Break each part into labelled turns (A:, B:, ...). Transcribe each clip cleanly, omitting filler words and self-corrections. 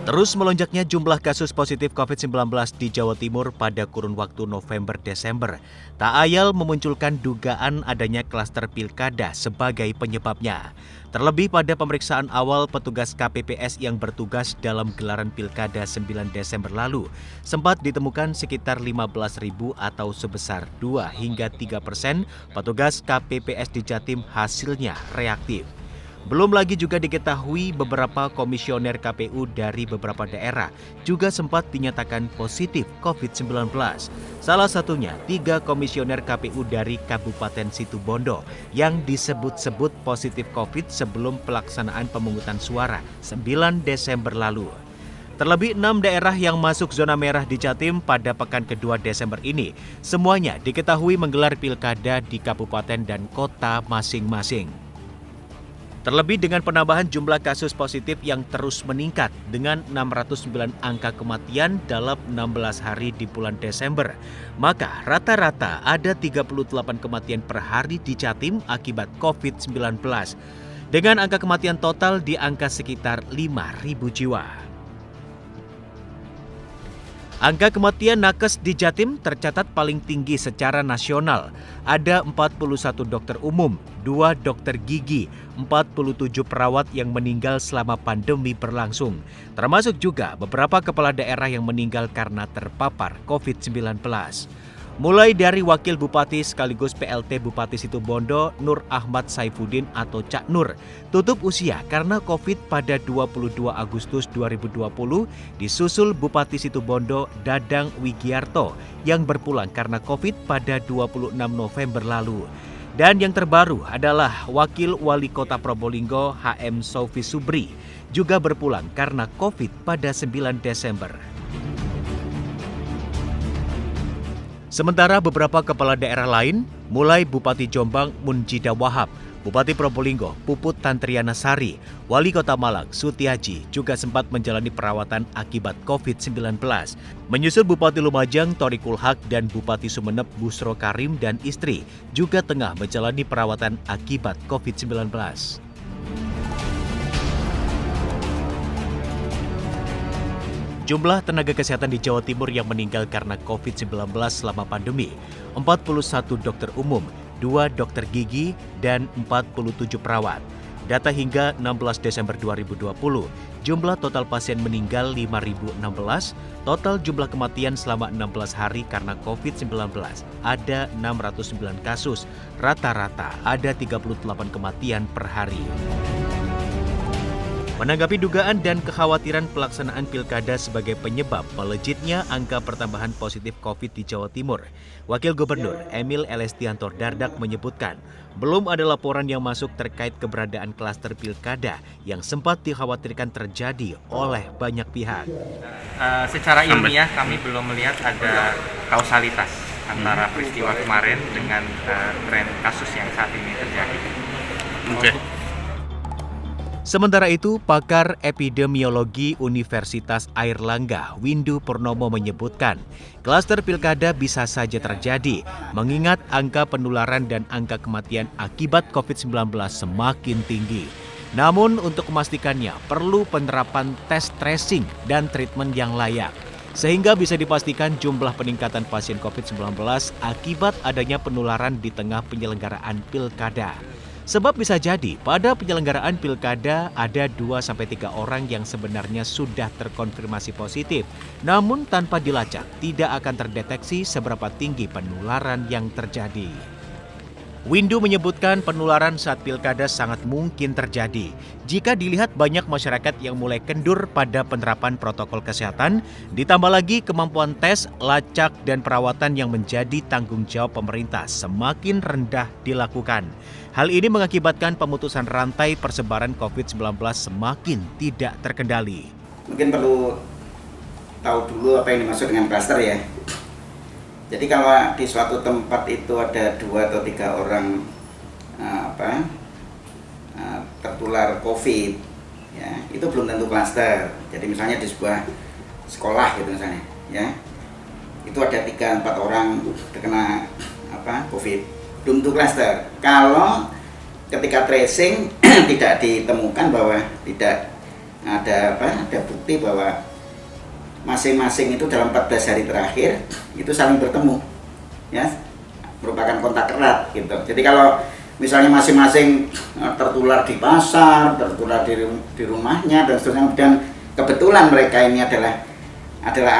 A: Terus melonjaknya jumlah kasus positif COVID-19 di Jawa Timur pada kurun waktu November-Desember, tak ayal memunculkan dugaan adanya klaster pilkada sebagai penyebabnya. Terlebih pada pemeriksaan awal petugas KPPS yang bertugas dalam gelaran pilkada 9 Desember lalu, sempat ditemukan sekitar 15.000 atau sebesar 2 hingga 3% petugas KPPS di Jatim hasilnya reaktif. Belum lagi juga diketahui beberapa komisioner KPU dari beberapa daerah juga sempat dinyatakan positif COVID-19. Salah satunya 3 komisioner KPU dari Kabupaten Situbondo yang disebut-sebut positif COVID sebelum pelaksanaan pemungutan suara 9 Desember lalu. Terlebih 6 daerah yang masuk zona merah di Jatim pada pekan kedua Desember ini, semuanya diketahui menggelar pilkada di kabupaten dan kota masing-masing. Terlebih dengan penambahan jumlah kasus positif yang terus meningkat dengan 609 angka kematian dalam 16 hari di bulan Desember, maka rata-rata ada 38 kematian per hari di Jatim akibat COVID-19, dengan angka kematian total di angka sekitar 5.000 jiwa. Angka kematian nakes di Jatim tercatat paling tinggi secara nasional. Ada 41 dokter umum, 2 dokter gigi, 47 perawat yang meninggal selama pandemi berlangsung. Termasuk juga beberapa kepala daerah yang meninggal karena terpapar COVID-19. Mulai dari Wakil Bupati sekaligus PLT Bupati Situbondo Nur Ahmad Saifuddin atau Cak Nur tutup usia karena COVID pada 22 Agustus 2020, disusul Bupati Situbondo Dadang Wigiarto yang berpulang karena COVID pada 26 November lalu. Dan yang terbaru adalah Wakil Wali Kota Probolinggo HM Sofi Subri juga berpulang karena COVID pada 9 Desember. Sementara beberapa kepala daerah lain, mulai Bupati Jombang Munjida Wahab, Bupati Probolinggo Puput Tantriana Sari, Wali Kota Malang Sutiaji juga sempat menjalani perawatan akibat COVID-19. Menyusul Bupati Lumajang Thoriqul Haq dan Bupati Sumeneb Busro Karim dan istri juga tengah menjalani perawatan akibat COVID-19. Jumlah tenaga kesehatan di Jawa Timur yang meninggal karena COVID-19 selama pandemi, 41 dokter umum, 2 dokter gigi, dan 47 perawat. Data hingga 16 Desember 2020, jumlah total pasien meninggal 5.016, total jumlah kematian selama 16 hari karena COVID-19 ada 609 kasus, rata-rata ada 38 kematian per hari. Menanggapi dugaan dan kekhawatiran pelaksanaan pilkada sebagai penyebab melejitnya angka pertambahan positif COVID di Jawa Timur, Wakil Gubernur Emil Elestianto Dardak menyebutkan belum ada laporan yang masuk terkait keberadaan klaster pilkada yang sempat dikhawatirkan terjadi oleh banyak pihak.
B: Secara ilmiah kami belum melihat ada kausalitas antara peristiwa kemarin dengan tren kasus yang saat ini terjadi.
A: Sementara itu, pakar epidemiologi Universitas Airlangga, Windu Purnomo menyebutkan, klaster pilkada bisa saja terjadi, mengingat angka penularan dan angka kematian akibat COVID-19 semakin tinggi. Namun untuk memastikannya, perlu penerapan tes tracing dan treatment yang layak, sehingga bisa dipastikan jumlah peningkatan pasien COVID-19 akibat adanya penularan di tengah penyelenggaraan pilkada. Sebab bisa jadi pada penyelenggaraan pilkada ada 2-3 orang yang sebenarnya sudah terkonfirmasi positif, namun tanpa dilacak tidak akan terdeteksi seberapa tinggi penularan yang terjadi. Windu menyebutkan penularan saat pilkada sangat mungkin terjadi jika dilihat banyak masyarakat yang mulai kendur pada penerapan protokol kesehatan, ditambah lagi kemampuan tes, lacak, dan perawatan yang menjadi tanggung jawab pemerintah semakin rendah dilakukan. Hal ini mengakibatkan pemutusan rantai persebaran COVID-19 semakin tidak terkendali.
C: Mungkin perlu tahu dulu apa yang dimaksud dengan klaster ya. Jadi kalau di suatu tempat itu ada 2 atau 3 orang tertular COVID, ya, itu belum tentu klaster. Jadi misalnya di sebuah sekolah gitu misalnya, ya, itu ada 3-4 orang terkena COVID, belum tentu klaster. Kalau ketika tracing tidak ditemukan bahwa tidak ada bukti bahwa masing-masing itu dalam 14 hari terakhir itu saling bertemu, ya, merupakan kontak erat gitu. Jadi kalau misalnya masing-masing tertular di pasar, tertular di rumahnya dan seterusnya, dan kebetulan mereka ini adalah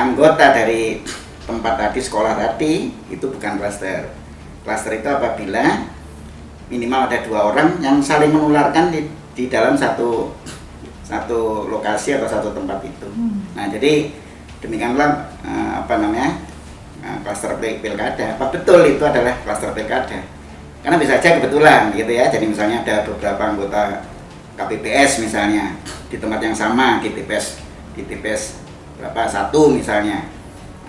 C: anggota dari tempat tadi, sekolah tadi, itu bukan klaster. Klaster itu apabila minimal ada 2 orang yang saling menularkan di dalam satu lokasi atau satu tempat itu. Nah, jadi demikianlah klaster pilkada. Apa betul itu adalah klaster pilkada? Karena bisa saja kebetulan gitu ya. Jadi misalnya ada beberapa anggota KPPS misalnya di tempat yang sama, di TPS berapa 1 misalnya,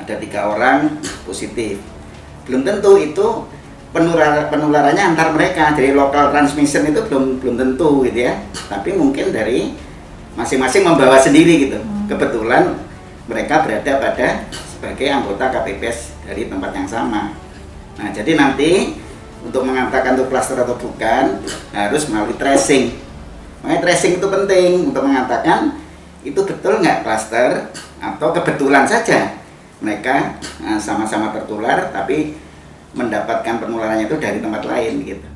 C: ada 3 orang positif. Belum tentu itu penularannya antar mereka. Jadi local transmission itu belum tentu gitu ya. Tapi mungkin dari masing-masing membawa sendiri gitu. Kebetulan mereka berada sebagai anggota KPPS dari tempat yang sama. Nah, jadi nanti untuk mengatakan itu klaster atau bukan harus melalui tracing. Makanya tracing itu penting untuk mengatakan itu betul nggak klaster atau kebetulan saja mereka sama-sama tertular tapi mendapatkan penularannya itu dari tempat lain gitu.